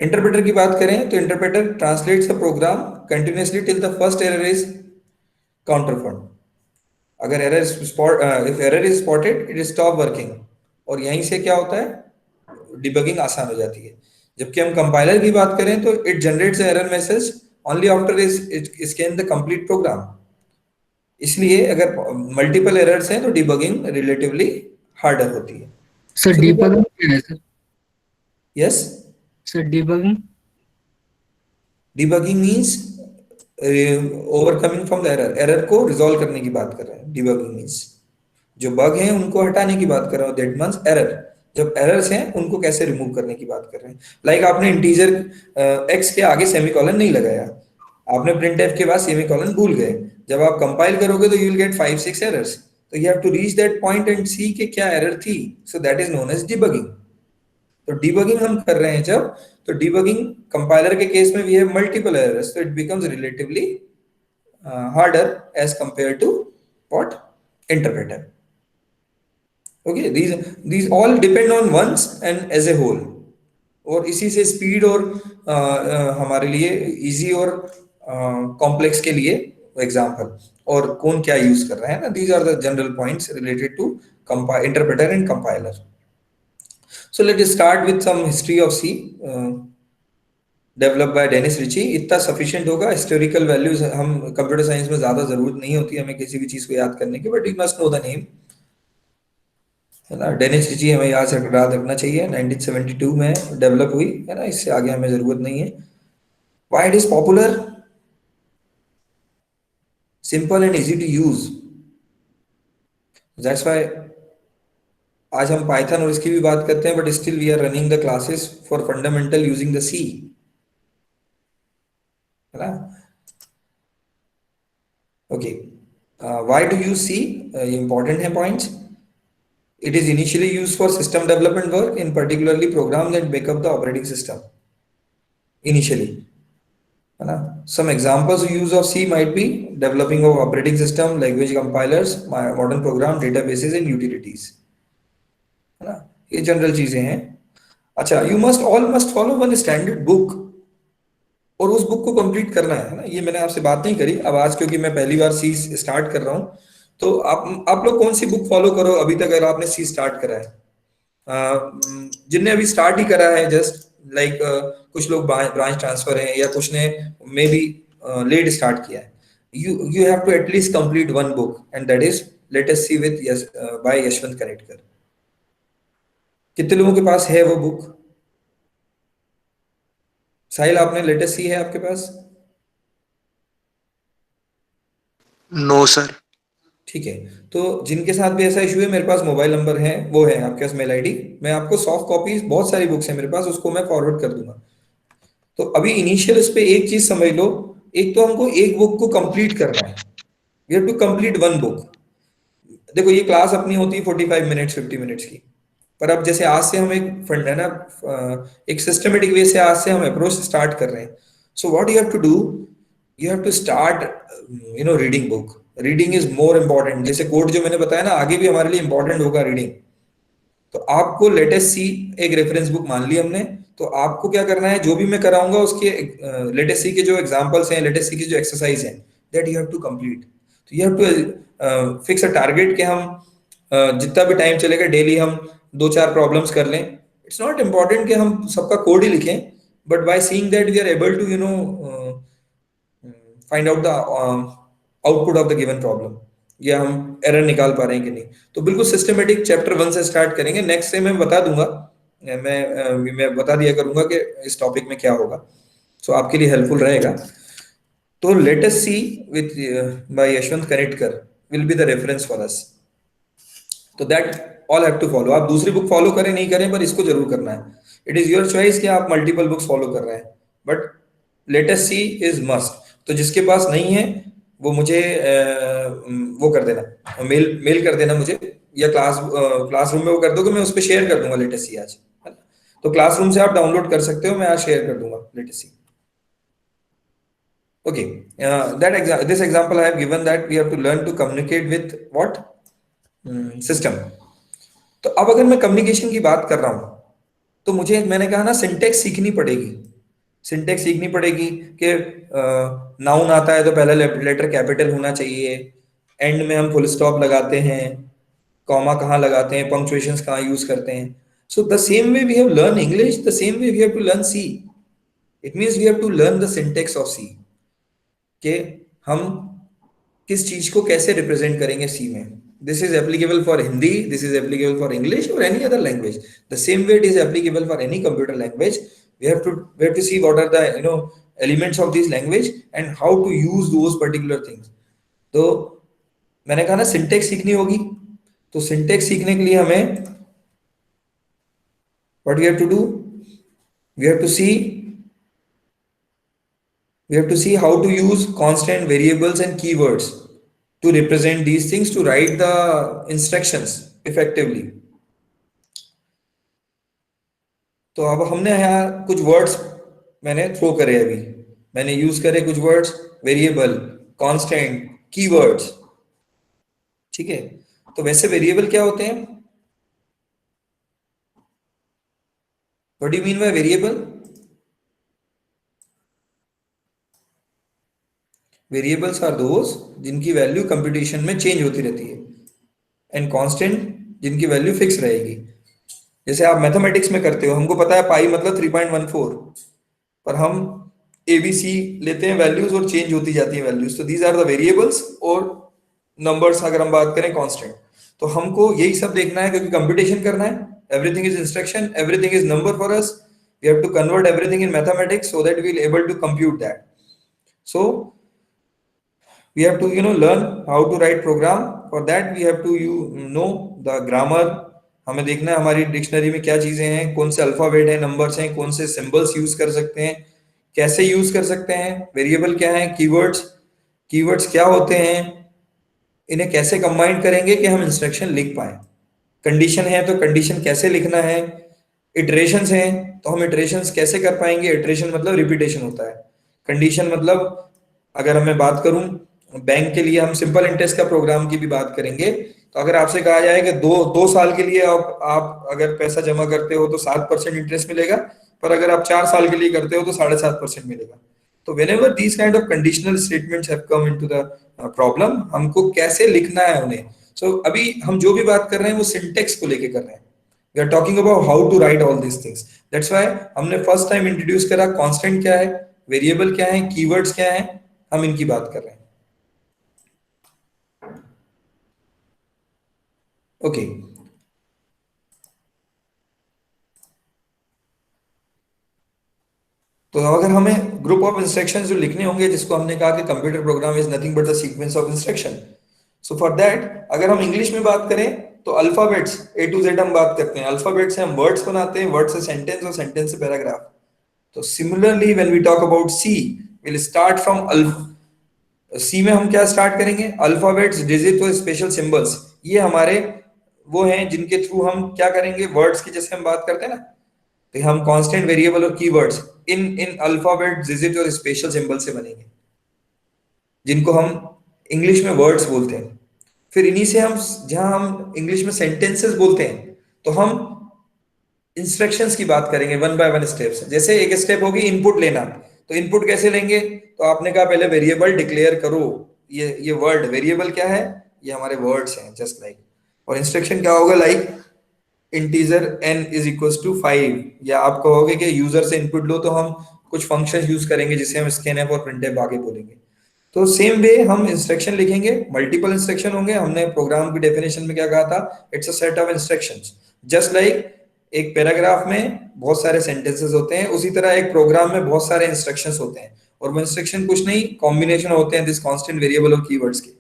Interpreter की बात करें तो interpreter translates the program continuously till the first error is counterfound. अगर if error is spotted, it is stop working. और यहीं से क्या होता है, debugging आसान हो जाती है. जबकि हम compiler की बात करें तो it generates an error message only after it scan the complete program. इसलिए अगर multiple errors हैं तो debugging relatively harder होती है. सर debugging क्या है sir? Yes. Sir debugging means overcoming from the error को resolve करने की बात कर रहे हैं. Debugging means जो bug हैं उनको हटाने की बात कर रहे हो. That means error. जब errors हैं उनको कैसे remove करने की बात कर रहे हैं. Like आपने integer x के आगे semicolon नहीं लगाया, आपने printf के बाद semicolon भूल गए. जब आप compile करोगे तो you will get 5-6 errors. So you have to reach that point and see कि क्या error थी. So that is known as debugging. तो debugging हम कर रहे हैं जब, तो debugging compiler के केस में we have multiple errors, so it becomes relatively harder as compared to what? Interpreter. Okay, these all depend on once and as a whole. और इसी से speed और हमारे लिए easy और complex के लिए example और कौन क्या use कर रहा है ना. These are the general points related to interpreter and compiler. So let us start with some history of C developed by Dennis Ritchie. इतना sufficient होगा. Historical values हम computer science में ज़्यादा ज़रूरत नहीं होती हमें किसी भी चीज़ को याद करने की, but you must know the name. है ना. डेनिस रिची हमें याद रखना चाहिए. 1972 में डेवलप हुई है ना. इससे आगे हमें ज़रूरत नहीं है. Why it is popular? simple and easy to use. That's why आज हम पाइथन और इसकी भी बात करते हैं, but still we are running the classes for fundamental using the C, है ना? Okay, why do use C? Important है points. It is initially used for system development work, in particularly programs that make up the operating system. Initially, है ना? Some examples of use of C might be developing of operating system, language compilers, modern program, databases and utilities. है ना? ये general चीजें हैं. अच्छा, you must follow one standard book, और उस बुक को कंप्लीट करना है ना? ये मैंने आपसे बात नहीं करी अब आज, क्योंकि मैं पहली बार सी स्टार्ट कर रहा हूँ. तो आप लोग कौन सी बुक फॉलो करो अभी तक अगर आपने सी स्टार्ट करा है? जिनने अभी स्टार्ट ही करा है, जस्ट लाइक कुछ लोग ब्रांच ट्रांसफर हैं, या कुछ ने मे बी लेट स्टार्ट किया है. you have to at least complete one book, and that is Let Us See with by Yashwant कनेटकर. कितने लोगों के पास है वो बुक? साहिल, आपने Let Us See है आपके पास? No sir. ठीक है, तो जिनके साथ भी ऐसा इशू है, मेरे पास मोबाइल नंबर है, वो है आपके पास मेल आईडी, मैं आपको सॉफ्ट कॉपीज, बहुत सारी बुक्स हैं मेरे पास, उसको मैं फॉरवर्ड कर दूंगा. तो अभी इनिशियल इस पे एक चीज समझ लो, एक तो हमको एक बुक को कंप्लीट करना है. We have to complete one book. देखो, ये क्लास अपनी होती है 45 मिनट्स 50 मिनट्स की, पर अब जैसे आज से हम एक फंड है ना, एक सिस्टमेटिक वे से आज से हम अप्रोच स्टार्ट कर रहे हैं. So what you have to do, you have to start reading book. Reading is more important. जैसे कोड जो मैंने बताया ना, आगे भी हमारे लिए इंपॉर्टेंट होगा रीडिंग. तो आपको लेट अस सी एक रेफरेंस बुक मान ली हमने, तो आपको क्या करना है, जो भी मैं कराऊंगा उसके लेट अस सी के जो एग्जांपल्स हैं, लेट अस सी की जो एक्सरसाइज हैं, that you have to complete. तो you have to fix a target कि हम जितना भी टाइम चलेगा डेली हम 2-4 प्रॉब्लम्स कर लें. इट्स नॉट इम्पॉर्टेंट कि हम सबका कोड ही लिखें, but by seeing that we are able to find out the output of the given problem, या हम एरर निकाल पा रहे हैं कि नहीं. तो बिल्कुल सिस्टमेटिक चैप्टर 1 से स्टार्ट करेंगे. नेक्स्ट से मैं बता दूंगा, मैं बता दिया करूंगा कि इस टॉपिक में क्या होगा, सो आपके लिए हेल्पफुल रहेगा. तो let us see with by Yashwant Kanetkar will be the reference for us. तो that all have to follow. आप दूसरी बुक फॉलो करें नहीं करें, पर इसको जरूर करना है. इट इज योर चॉइस कि आप मल्टीपल बुक्स फॉलो कर रहे हैं, but let us see is must. तो जिसके पास नहीं है वो मुझे वो कर देना, मेल कर देना मुझे, या क्लासरूम में वो कर दो, कि मैं उस पर शेयर कर दूंगा लेट अस सी आज. तो क्लासरूम से आप डाउनलोड कर सकते हो, मैं आज शेयर कर दूंगा let us see. Okay, this example I have given that we have to learn to communicate with what system. तो अब अगर मैं कम्युनिकेशन की बात कर रहा हूं, तो मुझे, मैंने कहा ना, सिंटेक्स सीखनी पड़ेगी. सिंटेक्स सीखनी पड़ेगी कि नाउन आता है तो पहला लेटर कैपिटल होना चाहिए, एंड में हम फुल स्टॉप लगाते हैं, कॉमा कहाँ लगाते हैं, पंक्चुएशंस कहाँ यूज करते हैं. So the same way we have learn English, the same way we have to learn C. It means we have to learn the syntax of C, कि हम किस चीज को कैसे रिप्रेजेंट करेंगे सी में. This is applicable for Hindi, this is applicable for English और any other language. The same way it is applicable for any computer language. we have to see what are the elements of this language and how to use those particular things. तो मैंने कहा ना, syntax सीखनी होगी. तो syntax सीखने के लिए हमें what we have to do, we have to see how to use constant variables and keywords to represent these things, to write the instructions effectively. तो अब हमने यहाँ कुछ वर्ड्स मैंने थ्रो करे, अभी मैंने यूज करे कुछ वर्ड्स, वेरिएबल, कांस्टेंट, कीवर्ड्स. ठीक है, तो वैसे वेरिएबल क्या होते हैं? What do you mean by variable? Variables are those जिनकी वैल्यू कंप्यूटेशन में चेंज होती रहती है, एंड कांस्टेंट जिनकी वैल्यू फिक्स रहेगी. जैसे आप मैथमेटिक्स में करते हो, हमको पता है पाई मतलब 3.14, पर हम ABC लेते हैं वैल्यूज और चेंज होती जाती है वैल्यूज. तो दीज आर द वेरिएबल्स. और नंबर्स अगर हम बात करें कांस्टेंट, तो हमको यही सब देखना है, क्योंकि कंप्यूटेशन करना है. Everything is instruction, everything is number for us. We have to convert everything in mathematics so that we will able to compute that. So we have to learn how to write program. For that we have to know the grammar. हमें देखना है हमारी dictionary में क्या चीजें हैं, कौन से अल्फाबेट हैं, नंबर्स हैं, कौन से सिंबल्स यूज कर सकते हैं, कैसे यूज कर सकते हैं, वेरिएबल क्या है, कीवर्ड्स क्या होते हैं, इन्हें कैसे कंबाइन करेंगे कि हम इंस्ट्रक्शन लिख पाए, कंडीशन है तो कंडीशन कैसे लिखना है, इटरेशंस हैं तो हम इटरेशंस कैसे कर पाएंगे, इटरेशन मतलब रिपीटेशन होता है, कंडीशन मतलब अगर मैं बात करूं बैंक के लिए हम सिंपल इंटरेस्ट का प्रोग्राम की भी बात करेंगे, तो अगर आपसे कहा जाए कि दो साल के लिए आप अगर पैसा जमा करते हो तो 7% इंटरेस्ट मिलेगा, पर अगर आप 4 साल के लिए करते हो तो 7.5% मिलेगा। तो whenever these kind of conditional statements have come into the problem, हमको कैसे लिखना है उन्हें। So अभी हम जो भी बात कर रहे हैं वो सिंटेक्स को लेके कर रहे हैं। We are talking about how to write all these things. That's why हमने फर्स्ट टाइम इंट्रोड्यूस करा कांस्टेंट क्या है, वेरिएबल क्या है, कीवर्ड्स क्या है, हम इनकी बात कर रहे हैं। ओके तो अगर हमें ग्रुप ऑफ इंस्ट्रक्शंस जो लिखने होंगे, जिसको हमने कहा कि computer program is nothing but the sequence of instruction, so for that अगर हम इंग्लिश में बात करें तो अल्फाबेट्स A to Z हम बात करते हैं, अल्फाबेट से हम वर्ड्स बनाते हैं, वर्ड से सेंटेंस और सेंटेंस से पैराग्राफ। तो similarly when we talk about C, will start from C में हम क्या स्टार्ट करेंगे, अल्फाबेट्स, डिजिट और स्पेशल सिंबल्स, ये हमारे वो हैं जिनके थ्रू हम क्या करेंगे, वर्ड्स की जैसे हम बात करते हैं ना, तो हम कांस्टेंट, वेरिएबल और कीवर्ड्स इन अल्फाबेट, डिजिट और स्पेशल सिंबल से बनेंगे, जिनको हम इंग्लिश में वर्ड्स बोलते हैं। फिर इन्हीं से हम, जहां हम इंग्लिश में सेंटेंसेस बोलते हैं, तो हम इंस्ट्रक्शंस की बात करेंगे वन बाय वन स्टेप्स। जैसे एक स्टेप होगी इनपुट लेना, तो इनपुट कैसे लेंगे, तो आपने कहा पहले वेरिएबल डिक्लेयर करो, ये वर्ड वेरिएबल क्या है, ये हमारे वर्ड्स हैं जस्ट लाइक। और इंस्ट्रक्शन क्या होगा, like integer n is equal to 5, या आप कहोगे कि यूजर से इनपुट लो, तो हम कुछ फंक्शन यूज करेंगे जिसे हम स्कैनफ और प्रिंटफ आगे बोलेंगे। तो सेम वे हम इंस्ट्रक्शन लिखेंगे, मल्टीपल इंस्ट्रक्शन होंगे। हमने प्रोग्राम की डेफिनेशन में क्या कहा था, it's a set of instructions. Just like एक पैराग्राफ में बहुत सारे सेंटेंसेस होते हैं, उसी तरह एक प्रोग्राम में बहुत सारे इंस्ट्रक्शंस होते हैं, और वो इंस्ट्रक्शन कुछ नहीं, कॉम्बिनेशन होते हैं दिस कांस्टेंट, वेरिएबल और कीवर्ड्स के।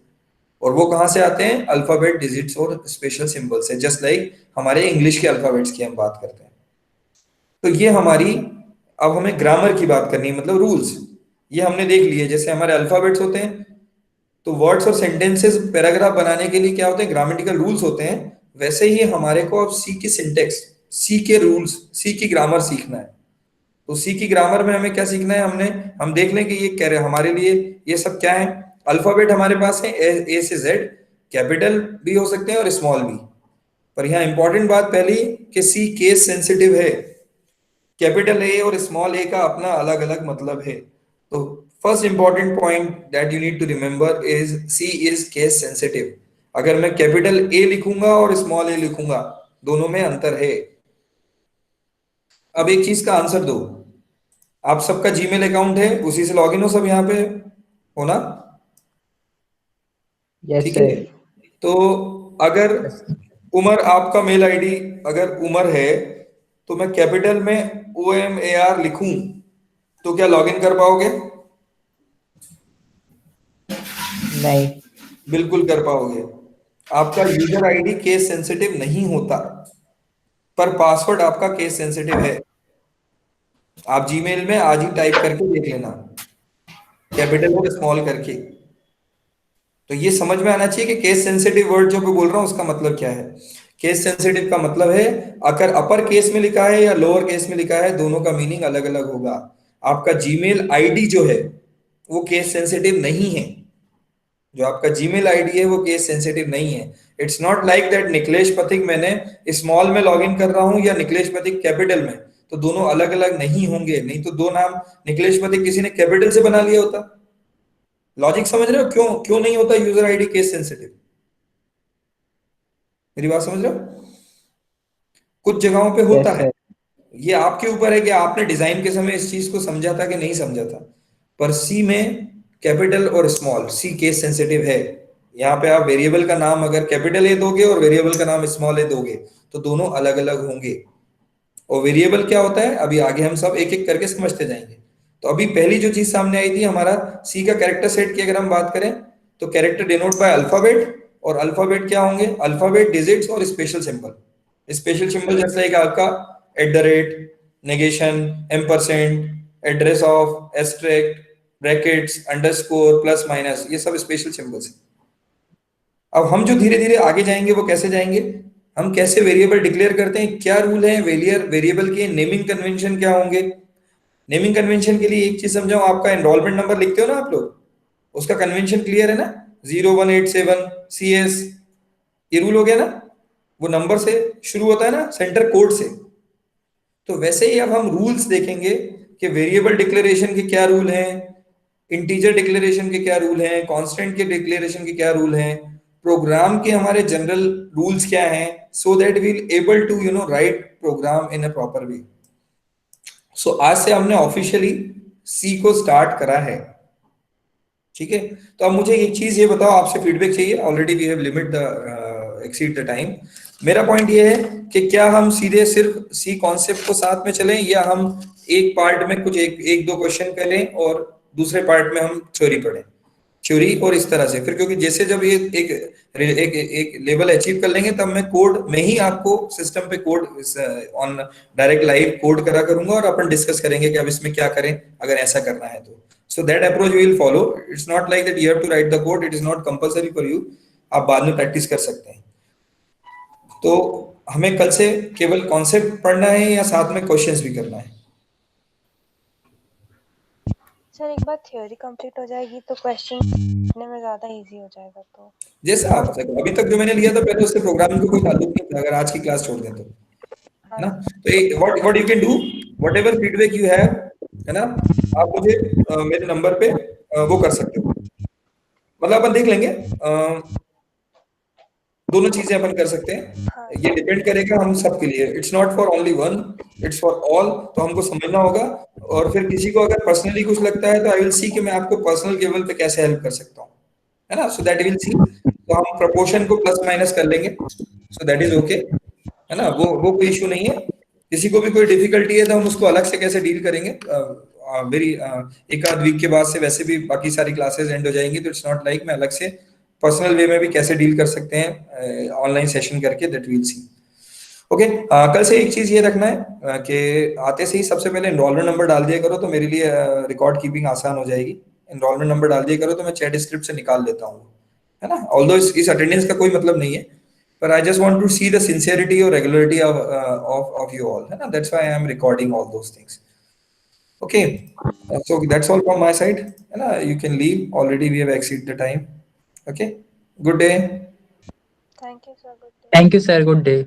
और वो कहां से आते हैं, अल्फाबेट, डिजिट्स और स्पेशल सिंबल से, जस्ट लाइक हमारे इंग्लिश के अल्फाबेट्स की हम बात करते हैं। तो ये हमारी, अब हमें ग्रामर की बात करनी है, मतलब रूल्स, ये हमने देख लिए। जैसे हमारे अल्फाबेट्स होते हैं, तो वर्ड्स और सेंटेंसेस, पैराग्राफ बनाने के लिए क्या होते हैं, ग्रामेटिकल रूल्स होते हैं। वैसे ही हमारे को अब सी की सिंटेक्स, सी के रूल्स, सी की ग्रामर सीखना है। तो सी की ग्रामर में हमें क्या सीखना है, हम देख लें कि ये कह रहे हमारे लिए ये सब क्या है। अल्फाबेट हमारे पास है ए से जेड, कैपिटल भी हो सकते हैं और स्मॉल भी, पर यहाँ इंपॉर्टेंट बात पहली कि सी केस सेंसिटिव है, कैपिटल ए और स्मॉल ए का अपना अलग अलग मतलब है। तो first important point that you need to remember is C is case sensitive. अगर मैं कैपिटल ए लिखूंगा और स्मॉल ए लिखूंगा, दोनों में अंतर है। अब एक चीज का आंसर दो, आप सबका जीमेल अकाउंट है, उसी से लॉगिन हो सब यहाँ पे हो ना? ठीक है। तो अगर उमर आपका मेल आईडी अगर उमर है, तो मैं कैपिटल में OMAR लिखूं तो क्या लॉगिन कर पाओगे? नहीं, बिल्कुल कर पाओगे। आपका यूजर आईडी केस सेंसिटिव नहीं होता, पर पासवर्ड आपका केस सेंसिटिव है। आप जीमेल में आज ही टाइप करके देख लेना, कैपिटल और स्मॉल करके। तो ये समझ में आना चाहिए कि केस सेंसिटिव वर्ड जो मैं बोल रहा हूं उसका मतलब क्या है। केस सेंसिटिव का मतलब है अगर अपर केस में लिखा है या लोअर केस में लिखा है, दोनों का मीनिंग अलग अलग होगा। आपका जीमेल आईडी जो है वो केस सेंसिटिव नहीं है, जो आपका जीमेल आईडी है वो केस सेंसिटिव नहीं है। It's not like that Niklesh पथिक मैंने स्मॉल में लॉगिन कर रहा हूं या निकलेश पथिक कैपिटल में, तो दोनों अलग अलग नहीं होंगे। नहीं तो दो नाम निकलेश पथिक किसी ने कैपिटल से बना लिया होता। लॉजिक समझ रहे हो क्यों नहीं होता यूजर आईडी केस सेंसिटिव? मेरी बात समझ रहे हो? कुछ जगहों पे होता है, ये आपके ऊपर है कि आपने डिजाइन के समय इस चीज को समझा था कि नहीं समझा था। पर सी में कैपिटल और स्मॉल, सी केस सेंसिटिव है। यहाँ पे आप वेरिएबल का नाम अगर कैपिटल ए दोगे और वेरिएबल का नाम स्मॉल ए दोगे, तो दोनों अलग अलग होंगे। और वेरिएबल क्या होता है, अभी आगे हम सब एक एक करके समझते जाएंगे। तो अभी पहली जो चीज सामने आई थी, हमारा सी का कैरेक्टर सेट की अगर हम बात करें, तो कैरेक्टर डिनोट बाय अल्फाबेट, और अल्फाबेट क्या होंगे? अल्फाबेट, डिजिट्स और स्पेशल सिंबल। स्पेशल सिंबल जैसे लाइक आपका @, negation, ampersand, address of, asterisk, brackets, underscore, plus minus, ये सब स्पेशल सिंबल्स हैं। अब हम जो धीरे धीरे आगे जाएंगे वो कैसे जाएंगे, हम कैसे वेरिएबल डिक्लेयर करते हैं, क्या रूल है वेरिएबल के, नेमिंग कन्वेंशन क्या होंगे। नेमिंग कन्वेंशन के लिए एक चीज समझाऊं, आपका एनरोलमेंट नंबर लिखते हो ना आप लोग, उसका कन्वेंशन क्लियर है ना? 0187 CS, ये रूल हो गया ना, वो नंबर से शुरू होता है ना, सेंटर कोड से। तो वैसे ही अब हम रूल्स देखेंगे कि वेरिएबल डिक्लेरेशन के क्या रूल हैं, इंटीजर डिक्लेरेशन के क्या रूल हैं, कांस्टेंट के डिक्लेरेशन के क्या रूल हैं, प्रोग्राम के हमारे जनरल रूल्स क्या हैं, so that we will able to write program in a proper way. So आज से हमने ऑफिशियली सी को स्टार्ट करा है, ठीक है। तो अब मुझे एक चीज ये बताओ, आपसे फीडबैक चाहिए, already we have limit the exceed the time. मेरा पॉइंट ये है कि क्या हम सीधे सिर्फ सी कॉन्सेप्ट को साथ में चलें, या हम एक पार्ट में कुछ एक दो क्वेश्चन करें और दूसरे पार्ट में हम थ्योरी पढ़ें, थ्योरी, और इस तरह से फिर, क्योंकि जैसे जब ये एक लेवल अचीव कर लेंगे तब मैं कोड में ही आपको सिस्टम पे code on direct live code करा करूंगा, और अपन डिस्कस करेंगे कि अब इसमें क्या करें अगर ऐसा करना है तो। So that approach we will follow. It's not like that you have to write the code. It is not compulsory for you. आप बाद में प्रैक्टिस कर सकते हैं। तो हमें कल से केवल कॉन्सेप्ट पढ़ना है या साथ में क्वेश्चंस भी करना है? सर एक बार थ्योरी कंप्लीट हो जाएगी तो क्वेश्चन करने में ज्यादा इजी हो जाएगा। तो जैसा आप अभी तक जो मैंने लिया था पहले, उससे प्रोग्रामिंग को कोई ताल्लुक नहीं था, अगर आज की क्लास छोड़ दें तो, है ना। तो what you can do, whatever feedback you have, है ना, आप मुझे मेरे नंबर पे वो कर सकते हो, मतलब अपन देख लेंगे, दोनों चीजें अपन कर सकते हैं। ये डिपेंड करेगा हम सब के लिए, it's not for only one, it's for all. तो हमको समझना होगा, और फिर किसी को अगर पर्सनली कुछ लगता है तो आई विल सी कि मैं आपको पर्सनल लेवल पे कैसे हेल्प कर सकता हूँ, है ना। सो दैट विल सी, तो हम प्रोपोर्शन को प्लस माइनस कर लेंगे, सो दैट इज ओके, है ना। वो कोई इशू नहीं है। किसी को भी कोई डिफिकल्टी है तो हम उसको अलग से कैसे डील करेंगे, मेरी एक आध वीक के बाद से वैसे भी बाकी सारी क्लासेस एंड हो जाएंगी, तो इट्स नॉट लाइक मैं अलग से पर्सनल वे में भी कैसे डील कर सकते हैं ऑनलाइन सेशन करके, दैट विल सी। ओके, कल से एक चीज ये रखना है कि आते से ही सबसे पहले एनरोलमेंट नंबर डाल दिया करो, तो मेरे लिए रिकॉर्ड कीपिंग आसान हो जाएगी। एनरोलमेंट नंबर डाल दिया करो तो मैं चैट स्क्रिप्ट से निकाल लेता हूँ, है ना। ऑल्दो इस अटेंडेंस का कोई मतलब नहीं है, पर I just want to see the sincerity और रेगुलरिटी ऑफ यू ऑल, है ना। That's why I am recording all those things. Okay, so that's all from my side. You can leave. Already we have exceeded the time. Okay. Good day. Thank you sir, good day. Thank you, sir. Good day.